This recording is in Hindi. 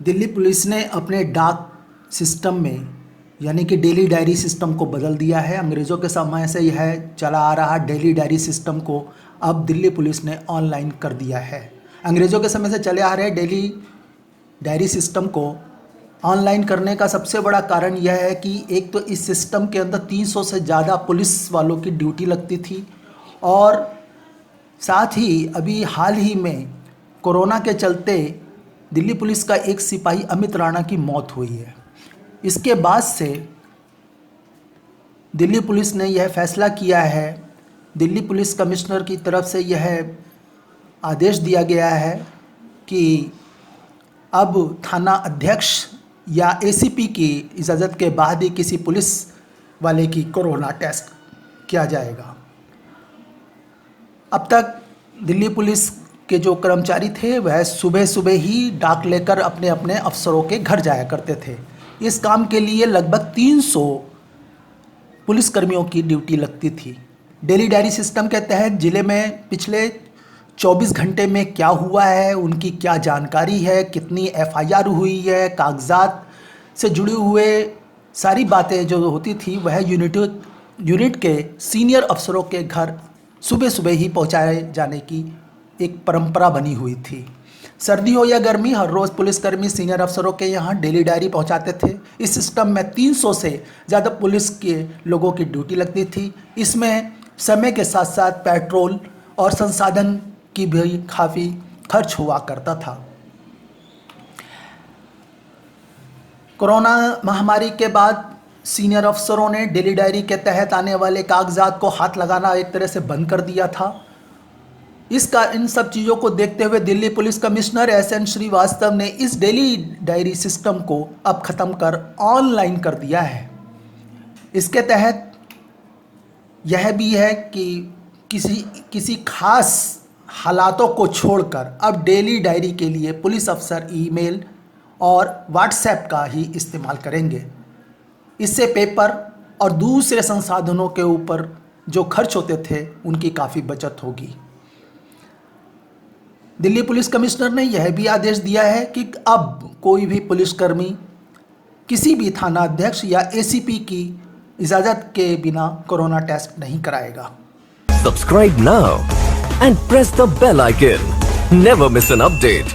दिल्ली पुलिस ने अपने डाक सिस्टम में यानी कि डेली डायरी सिस्टम को बदल दिया है। अंग्रेज़ों के समय से यह चला आ रहा डेली डायरी सिस्टम को अब दिल्ली पुलिस ने ऑनलाइन कर दिया है। अंग्रेज़ों के समय से चले आ रहे डेली डायरी सिस्टम को ऑनलाइन करने का सबसे बड़ा कारण यह है कि एक तो इस सिस्टम के अंदर 300 से ज़्यादा पुलिस वालों की ड्यूटी लगती थी और साथ ही अभी हाल ही में कोरोना के चलते दिल्ली पुलिस का एक सिपाही अमित राणा की मौत हुई है। इसके बाद से दिल्ली पुलिस ने यह फैसला किया है, दिल्ली पुलिस कमिश्नर की तरफ से यह आदेश दिया गया है कि अब थाना अध्यक्ष या एसीपी की इजाज़त के बाद ही किसी पुलिस वाले की कोरोना टेस्ट किया जाएगा। अब तक दिल्ली पुलिस के जो कर्मचारी थे वह सुबह सुबह ही डाक लेकर अपने अपने अफसरों के घर जाया करते थे। इस काम के लिए लगभग 300 पुलिसकर्मियों की ड्यूटी लगती थी। डेली डायरी सिस्टम के तहत ज़िले में पिछले 24 घंटे में क्या हुआ है, उनकी क्या जानकारी है, कितनी एफआईआर हुई है, कागजात से जुड़े हुए सारी बातें जो होती थी वह यूनिट के सीनियर अफसरों के घर सुबह सुबह ही पहुंचाए जाने की एक परंपरा बनी हुई थी। सर्दी हो या गर्मी, हर रोज़ पुलिसकर्मी सीनियर अफसरों के यहाँ डेली डायरी पहुँचाते थे। इस सिस्टम में 300 से ज़्यादा पुलिस के लोगों की ड्यूटी लगती थी। इसमें समय के साथ साथ पेट्रोल और संसाधन की भी काफ़ी खर्च हुआ करता था। कोरोना महामारी के बाद सीनियर अफसरों ने डेली डायरी के तहत आने वाले कागजात को हाथ लगाना एक तरह से बंद कर दिया था। इन सब चीज़ों को देखते हुए Delhi police commissioner SN Srivastava ने इस डेली डायरी सिस्टम को अब ख़त्म कर ऑनलाइन कर दिया है। इसके तहत यह भी है कि किसी खास हालातों को छोड़कर अब डेली डायरी के लिए पुलिस अफसर ईमेल और व्हाट्सएप का ही इस्तेमाल करेंगे। इससे पेपर और दूसरे संसाधनों के ऊपर जो खर्च होते थे उनकी काफ़ी बचत होगी। दिल्ली पुलिस कमिश्नर ने यह भी आदेश दिया है कि अब कोई भी पुलिसकर्मी किसी भी थाना अध्यक्ष या एसीपी की इजाज़त के बिना कोरोना टेस्ट नहीं कराएगा। Subscribe now and press the bell icon. Never miss an update.